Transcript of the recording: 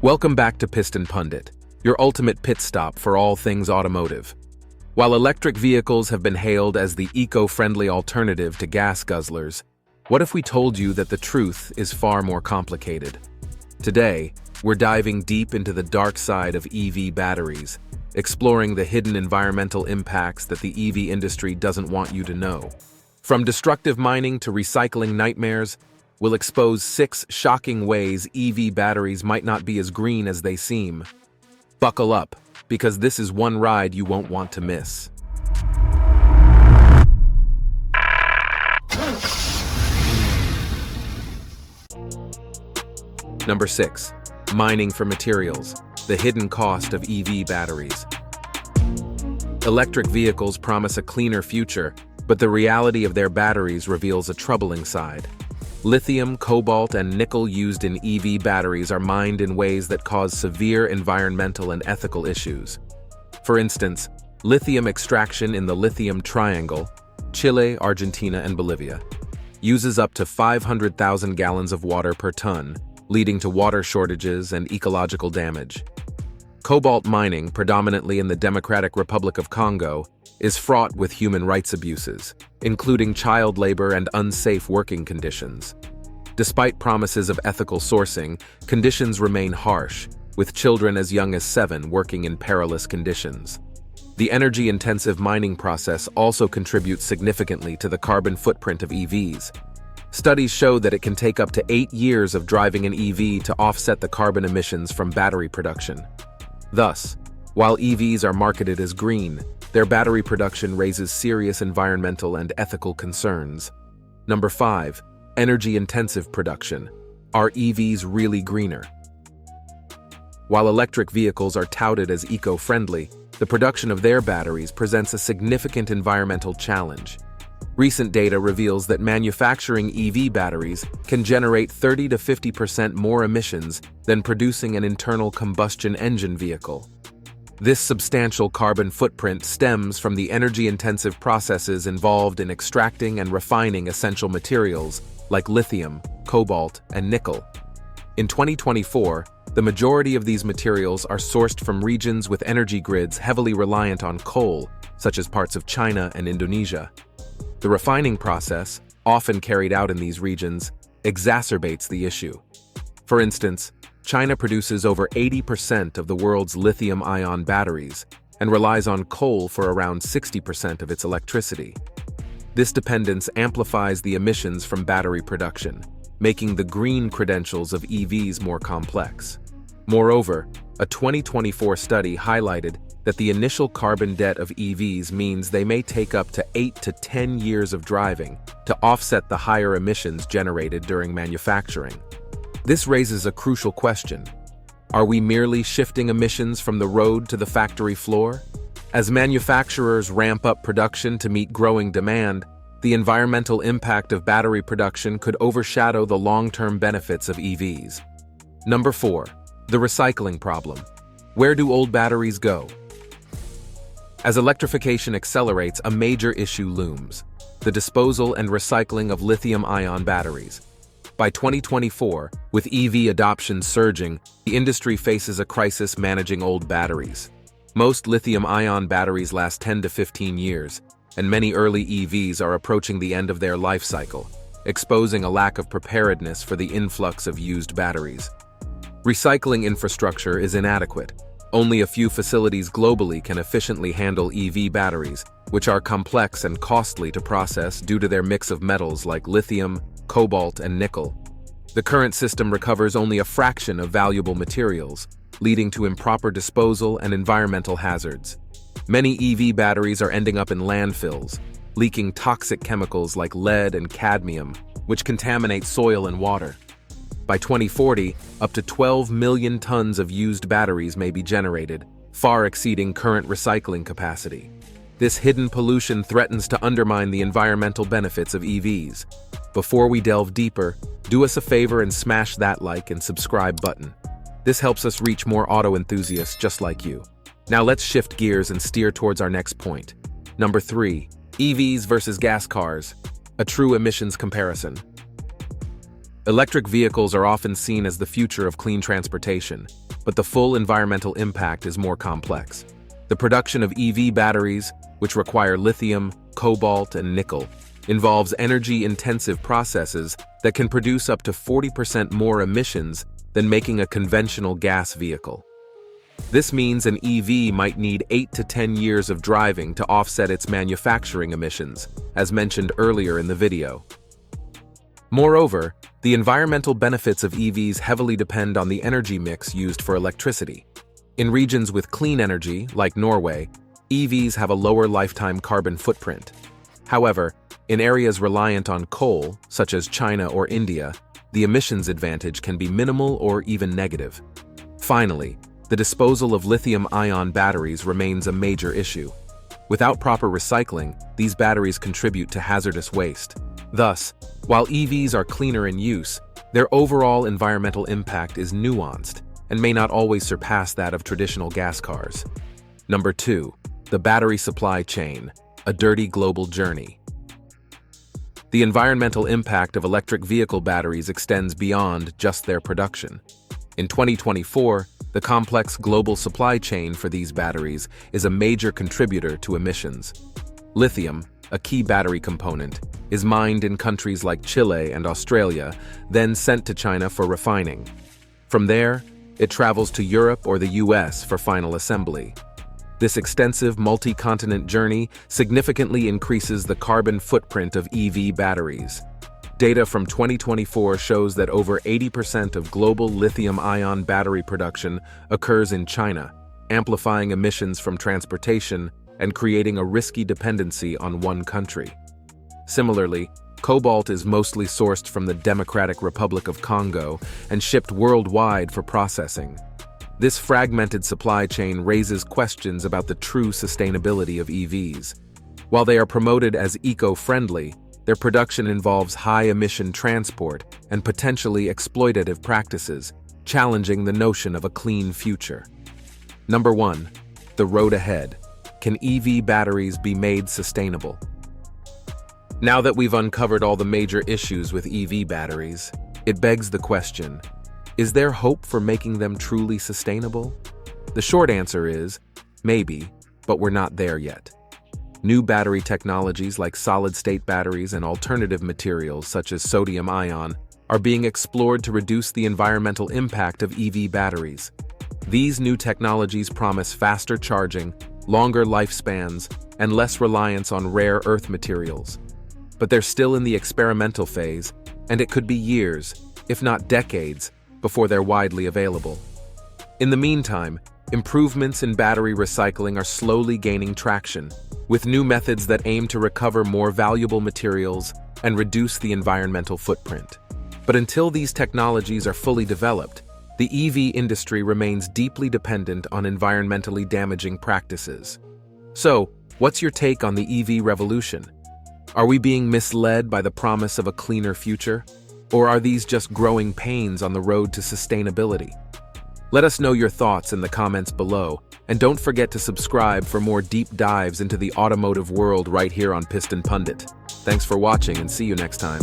Welcome back to Piston Pundit, your ultimate pit stop for all things automotive. While electric vehicles have been hailed as the eco-friendly alternative to gas guzzlers, what if we told you that the truth is far more complicated? Today, we're diving deep into the dark side of EV batteries, exploring the hidden environmental impacts that the EV industry doesn't want you to know. From destructive mining to recycling nightmares, we'll expose 6 shocking ways EV batteries might not be as green as they seem. Buckle up, because this is one ride you won't want to miss. Number 6. Mining for materials, the hidden cost of EV batteries. Electric vehicles promise a cleaner future, but the reality of their batteries reveals a troubling side. Lithium, cobalt, and nickel used in EV batteries are mined in ways that cause severe environmental and ethical issues. For instance, lithium extraction in the Lithium Triangle, Chile, Argentina, and Bolivia, uses up to 500,000 gallons of water per ton, leading to water shortages and ecological damage. Cobalt mining, predominantly in the Democratic Republic of Congo, is fraught with human rights abuses, including child labor and unsafe working conditions. Despite promises of ethical sourcing, conditions remain harsh, with children as young as 7 working in perilous conditions. The energy-intensive mining process also contributes significantly to the carbon footprint of EVs. Studies show that it can take up to 8 years of driving an EV to offset the carbon emissions from battery production. Thus, while EVs are marketed as green, their battery production raises serious environmental and ethical concerns. Number 5. Energy-intensive production. Are EVs really greener? While electric vehicles are touted as eco-friendly, the production of their batteries presents a significant environmental challenge. Recent data reveals that manufacturing EV batteries can generate 30 to 50% more emissions than producing an internal combustion engine vehicle. This substantial carbon footprint stems from the energy-intensive processes involved in extracting and refining essential materials like lithium, cobalt, and nickel. In 2024, the majority of these materials are sourced from regions with energy grids heavily reliant on coal, such as parts of China and Indonesia. The refining process, often carried out in these regions, exacerbates the issue. For instance, China produces over 80% of the world's lithium-ion batteries and relies on coal for around 60% of its electricity. This dependence amplifies the emissions from battery production, making the green credentials of EVs more complex. Moreover, a 2024 study highlighted that the initial carbon debt of EVs means they may take up to 8 to 10 years of driving to offset the higher emissions generated during manufacturing. This raises a crucial question. Are we merely shifting emissions from the road to the factory floor? As manufacturers ramp up production to meet growing demand, the environmental impact of battery production could overshadow the long-term benefits of EVs. Number 4. The recycling problem. Where do old batteries go? As electrification accelerates, a major issue looms: the disposal and recycling of lithium-ion batteries. By 2024, with EV adoption surging, the industry faces a crisis managing old batteries. Most lithium-ion batteries last 10 to 15 years, and many early EVs are approaching the end of their life cycle, exposing a lack of preparedness for the influx of used batteries. Recycling infrastructure is inadequate. Only a few facilities globally can efficiently handle EV batteries, which are complex and costly to process due to their mix of metals like lithium, cobalt, and nickel. The current system recovers only a fraction of valuable materials, leading to improper disposal and environmental hazards. Many EV batteries are ending up in landfills, leaking toxic chemicals like lead and cadmium, which contaminate soil and water. By 2040, up to 12 million tons of used batteries may be generated, far exceeding current recycling capacity. This hidden pollution threatens to undermine the environmental benefits of EVs. Before we delve deeper, do us a favor and smash that like and subscribe button. This helps us reach more auto enthusiasts just like you. Now let's shift gears and steer towards our next point. Number 3. EVs versus gas cars. A true emissions comparison. Electric vehicles are often seen as the future of clean transportation, but the full environmental impact is more complex. The production of EV batteries, which require lithium, cobalt, and nickel, involves energy-intensive processes that can produce up to 40% more emissions than making a conventional gas vehicle. This means an EV might need 8 to 10 years of driving to offset its manufacturing emissions, as mentioned earlier in the video. Moreover, the environmental benefits of EVs heavily depend on the energy mix used for electricity. In regions with clean energy, like Norway, EVs have a lower lifetime carbon footprint. However, in areas reliant on coal, such as China or India, the emissions advantage can be minimal or even negative. Finally, the disposal of lithium-ion batteries remains a major issue. Without proper recycling, these batteries contribute to hazardous waste. Thus, while EVs are cleaner in use, their overall environmental impact is nuanced and may not always surpass that of traditional gas cars. Number 2. The battery supply chain, a dirty global journey. The environmental impact of electric vehicle batteries extends beyond just their production. In 2024, the complex global supply chain for these batteries is a major contributor to emissions. Lithium, a key battery component, is mined in countries like Chile and Australia, then sent to China for refining. From there, it travels to Europe or the US for final assembly. This extensive multi-continent journey significantly increases the carbon footprint of EV batteries. Data from 2024 shows that over 80% of global lithium-ion battery production occurs in China, amplifying emissions from transportation and creating a risky dependency on one country. Similarly, cobalt is mostly sourced from the Democratic Republic of Congo and shipped worldwide for processing. This fragmented supply chain raises questions about the true sustainability of EVs. While they are promoted as eco-friendly, their production involves high-emission transport and potentially exploitative practices, challenging the notion of a clean future. Number 1. The road ahead. Can EV batteries be made sustainable? Now that we've uncovered all the major issues with EV batteries, it begs the question, is there hope for making them truly sustainable? The short answer is, maybe, but we're not there yet. New battery technologies like solid-state batteries and alternative materials such as sodium-ion are being explored to reduce the environmental impact of EV batteries. These new technologies promise faster charging, longer lifespans, and less reliance on rare earth materials. But they're still in the experimental phase, and it could be years, if not decades, before they're widely available. In the meantime, improvements in battery recycling are slowly gaining traction, with new methods that aim to recover more valuable materials and reduce the environmental footprint. But until these technologies are fully developed, the EV industry remains deeply dependent on environmentally damaging practices. So, what's your take on the EV revolution? Are we being misled by the promise of a cleaner future? Or are these just growing pains on the road to sustainability? Let us know your thoughts in the comments below, and don't forget to subscribe for more deep dives into the automotive world right here on Piston Pundit. Thanks for watching and see you next time.